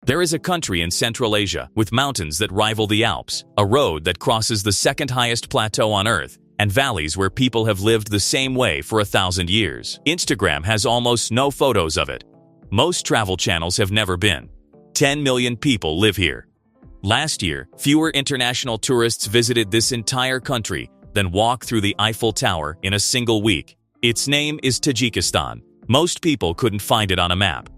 There is a country in Central Asia with mountains that rival the Alps, a road that crosses the second highest plateau on Earth, and valleys where people have lived the same way for 1,000 years. Instagram has almost no photos of it. Most travel channels have never been. 10 million people live here. Last year, fewer international tourists visited this entire country than walk through the Eiffel Tower in a single week. Its name is Tajikistan. Most people couldn't find it on a map.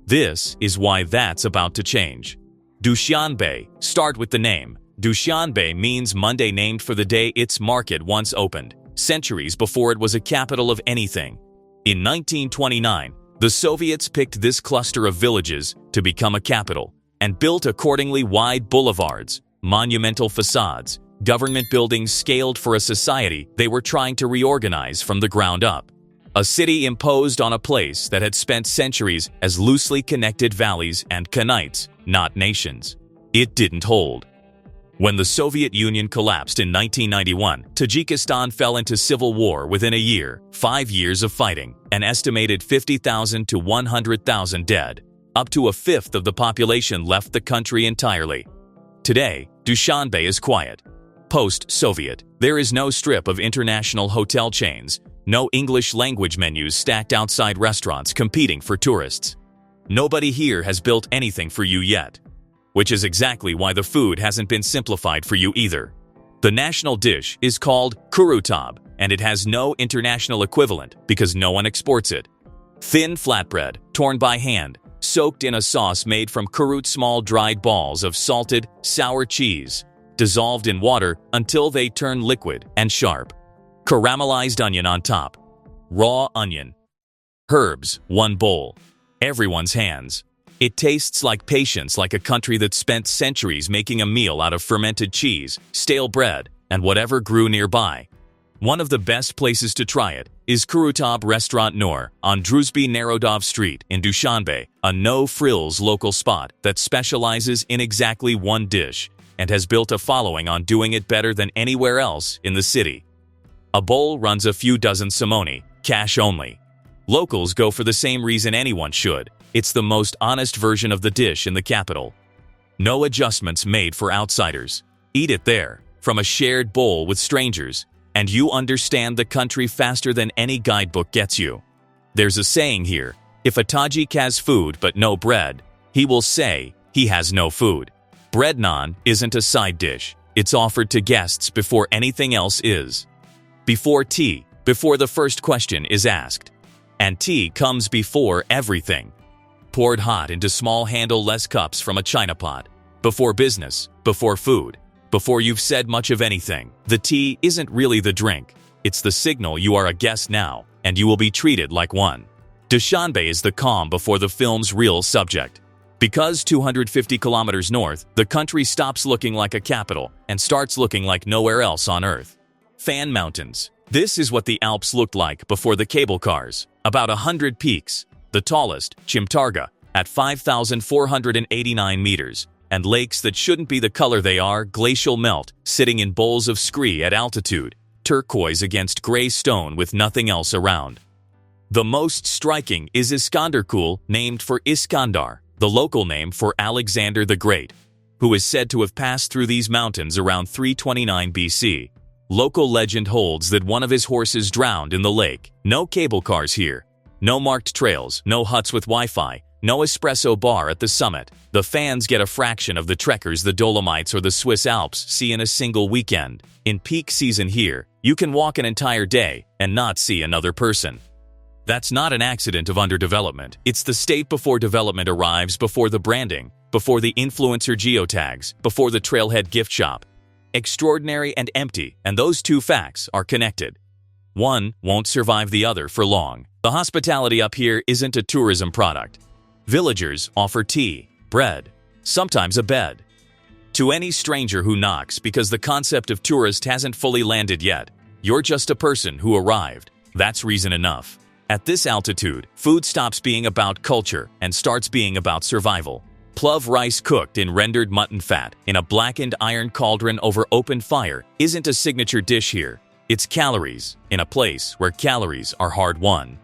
This is why that's about to change. Dushanbe. Start with the name. Dushanbe means Monday, named for the day its market once opened, centuries before it was a capital of anything. In 1929, the Soviets picked this cluster of villages to become a capital and built accordingly wide boulevards, monumental facades, government buildings scaled for a society they were trying to reorganize from the ground up. A city imposed on a place that had spent centuries as loosely connected valleys and khanates, not nations. It didn't hold. When the Soviet Union collapsed in 1991, Tajikistan fell into civil war within a year, 5 years of fighting, an estimated 50,000 to 100,000 dead. Up to a fifth of the population left the country entirely. Today, Dushanbe is quiet. Post-Soviet, there is no strip of international hotel chains, no English-language menus stacked outside restaurants competing for tourists. Nobody here has built anything for you yet. Which is exactly why the food hasn't been simplified for you either. The national dish is called Qurutob, and it has no international equivalent because no one exports it. Thin flatbread, torn by hand, soaked in a sauce made from Kurut, small dried balls of salted, sour cheese, dissolved in water until they turn liquid and sharp. Caramelized onion on top. Raw onion. Herbs, 1 bowl. Everyone's hands. It tastes like patience, like a country that spent centuries making a meal out of fermented cheese, stale bread, and whatever grew nearby. One of the best places to try it is Qurutob Restaurant Noor on Druzhby Narodov Street in Dushanbe, a no-frills local spot that specializes in exactly one dish and has built a following on doing it better than anywhere else in the city. A bowl runs a few dozen simoni, cash only. Locals go for the same reason anyone should. It's the most honest version of the dish in the capital. No adjustments made for outsiders. Eat it there, from a shared bowl with strangers, and you understand the country faster than any guidebook gets you. There's a saying here, if a Tajik has food but no bread, he will say he has no food. Bread naan isn't a side dish. It's offered to guests before anything else is. Before tea, before the first question is asked. And tea comes before everything. Poured hot into small handle-less cups from a china pot. Before business, before food, before you've said much of anything. The tea isn't really the drink. It's the signal you are a guest now, and you will be treated like one. Dushanbe is the calm before the film's real subject. Because 250 kilometers north, the country stops looking like a capital and starts looking like nowhere else on Earth. Fan mountains. This is what the Alps looked like before the cable cars. About 100 peaks. The tallest, Chimtarga, at 5,489 meters, and lakes that shouldn't be the color they are, glacial melt, sitting in bowls of scree at altitude, turquoise against gray stone with nothing else around. The most striking is Iskandarkul, named for Iskandar, the local name for Alexander the Great, who is said to have passed through these mountains around 329 BC. Local legend holds that one of his horses drowned in the lake. No cable cars here. No marked trails, no huts with Wi-Fi, no espresso bar at the summit. The fans get a fraction of the trekkers the Dolomites or the Swiss Alps see in a single weekend. In peak season here, you can walk an entire day and not see another person. That's not an accident of underdevelopment. It's the state before development arrives, before the branding, before the influencer geotags, before the trailhead gift shop. Extraordinary and empty, and those two facts are connected. One won't survive the other for long. The hospitality up here isn't a tourism product. Villagers offer tea, bread, sometimes a bed. To any stranger who knocks because the concept of tourist hasn't fully landed yet, you're just a person who arrived. That's reason enough. At this altitude, food stops being about culture and starts being about survival. Plov rice cooked in rendered mutton fat in a blackened iron cauldron over open fire isn't a signature dish here. It's calories in a place where calories are hard won.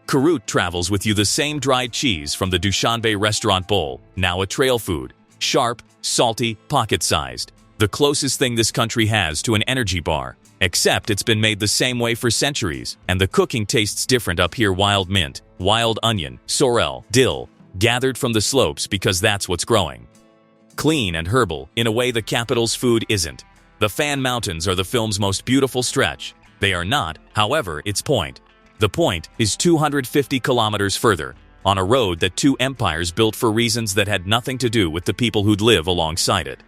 Kurut travels with you the same dried cheese from the Dushanbe restaurant bowl, now a trail food. Sharp, salty, pocket-sized. The closest thing this country has to an energy bar. Except it's been made the same way for centuries, and the cooking tastes different up here. Wild mint, wild onion, sorrel, dill, gathered from the slopes because that's what's growing. Clean and herbal, in a way the capital's food isn't. The Fan Mountains are the film's most beautiful stretch. They are not, however, its point. The point is 250 kilometers further, on a road that two empires built for reasons that had nothing to do with the people who'd live alongside it.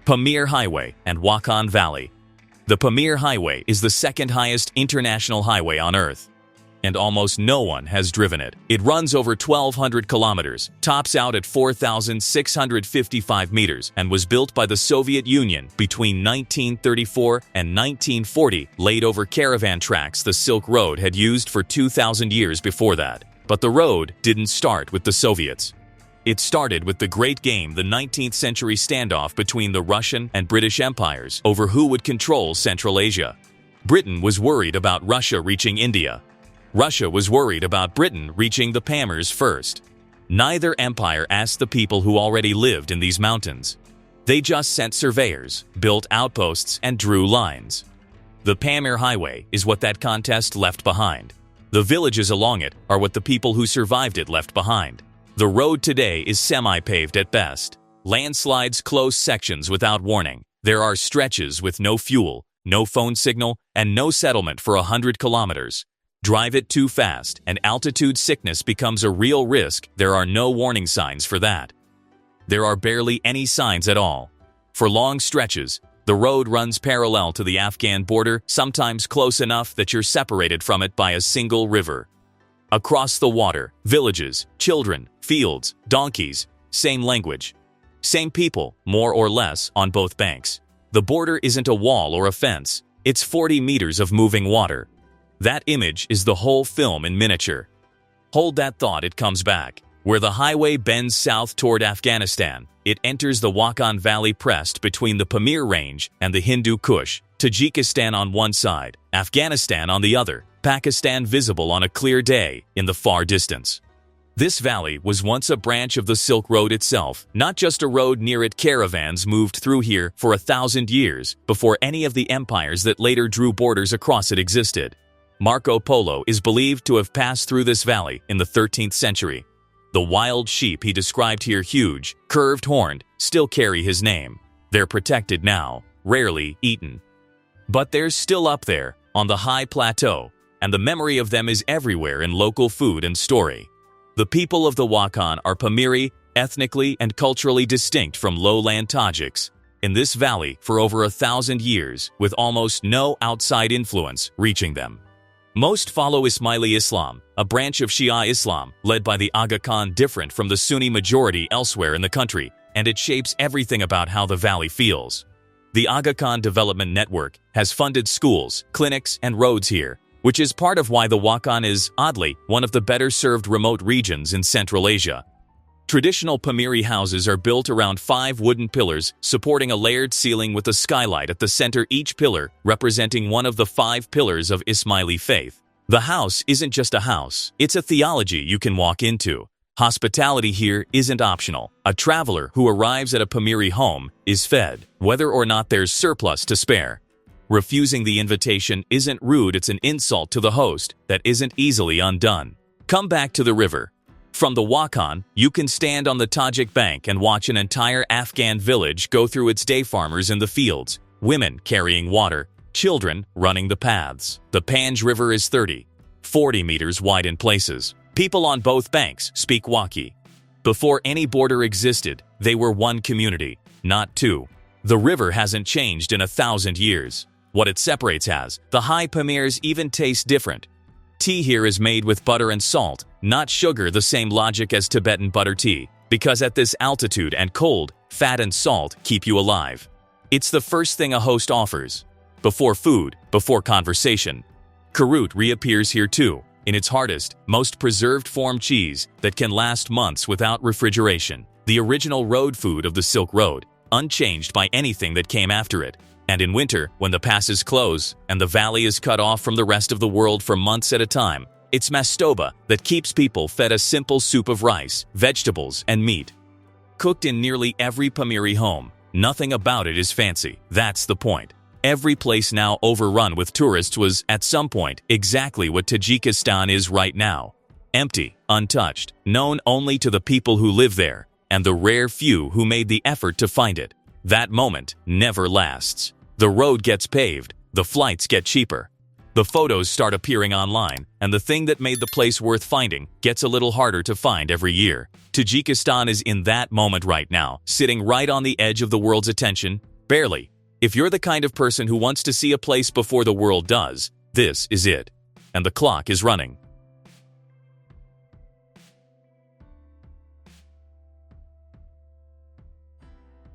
Pamir Highway and Wakhan Valley. The Pamir Highway is the second highest international highway on Earth, and almost no one has driven it. It runs over 1,200 kilometers, tops out at 4,655 meters, and was built by the Soviet Union between 1934 and 1940, laid over caravan tracks the Silk Road had used for 2,000 years before that. But the road didn't start with the Soviets. It started with the Great Game, the 19th century standoff between the Russian and British empires over who would control Central Asia. Britain was worried about Russia reaching India. Russia was worried about Britain reaching the Pamirs first. Neither empire asked the people who already lived in these mountains. They just sent surveyors, built outposts, and drew lines. The Pamir Highway is what that contest left behind. The villages along it are what the people who survived it left behind. The road today is semi-paved at best. Landslides close sections without warning. There are stretches with no fuel, no phone signal, and no settlement for 100 kilometers. Drive it too fast, and altitude sickness becomes a real risk. There are no warning signs for that. There are barely any signs at all. For long stretches, the road runs parallel to the Afghan border, sometimes close enough that you're separated from it by a single river. Across the water, villages, children, fields, donkeys, same language. Same people, more or less, on both banks. The border isn't a wall or a fence. It's 40 meters of moving water. That image is the whole film in miniature. Hold that thought, it comes back. Where the highway bends south toward Afghanistan, it enters the Wakhan Valley pressed between the Pamir Range and the Hindu Kush, Tajikistan on one side, Afghanistan on the other, Pakistan visible on a clear day in the far distance. This valley was once a branch of the Silk Road itself, not just a road near it. Caravans moved through here for 1,000 years before any of the empires that later drew borders across it existed. Marco Polo is believed to have passed through this valley in the 13th century. The wild sheep he described here, huge, curved-horned, still carry his name. They're protected now, rarely eaten. But they're still up there, on the high plateau, and the memory of them is everywhere in local food and story. The people of the Wakhan are Pamiri, ethnically and culturally distinct from lowland Tajiks, in this valley for over 1,000 years, with almost no outside influence reaching them. Most follow Ismaili Islam, a branch of Shia Islam led by the Aga Khan, different from the Sunni majority elsewhere in the country, and it shapes everything about how the valley feels. The Aga Khan Development Network has funded schools, clinics, and roads here, which is part of why the Wakhan is, oddly, one of the better-served remote regions in Central Asia. Traditional Pamiri houses are built around 5 wooden pillars supporting a layered ceiling with a skylight at the center, each pillar representing one of the 5 pillars of Ismaili faith. The house isn't just a house, it's a theology you can walk into. Hospitality here isn't optional. A traveler who arrives at a Pamiri home is fed, whether or not there's surplus to spare. Refusing the invitation isn't rude, it's an insult to the host that isn't easily undone. Come back to the river. From the Wakhan, you can stand on the Tajik bank and watch an entire Afghan village go through its day. Farmers in the fields, women carrying water, children running the paths. The Panj River is 30–40 meters wide in places. People on both banks speak Wakhi. Before any border existed, they were one community, not two. The river hasn't changed in 1,000 years. What it separates has. The high Pamirs even taste different. Tea here is made with butter and salt, not sugar, the same logic as Tibetan butter tea, because at this altitude and cold, fat and salt keep you alive. It's the first thing a host offers. Before food, before conversation. Kurut reappears here too, in its hardest, most preserved form, cheese that can last months without refrigeration. The original road food of the Silk Road, unchanged by anything that came after it. And in winter, when the passes close and the valley is cut off from the rest of the world for months at a time, It's Mastoba that keeps people fed a simple soup of rice, vegetables, and meat. Cooked in nearly every Pamiri home, nothing about it is fancy. That's the point. Every place now overrun with tourists was, at some point, exactly what Tajikistan is right now. Empty, untouched, known only to the people who live there, and the rare few who made the effort to find it. That moment never lasts. The road gets paved, the flights get cheaper. The photos start appearing online, and the thing that made the place worth finding gets a little harder to find every year. Tajikistan is in that moment right now, sitting right on the edge of the world's attention, barely. If you're the kind of person who wants to see a place before the world does, this is it. And the clock is running.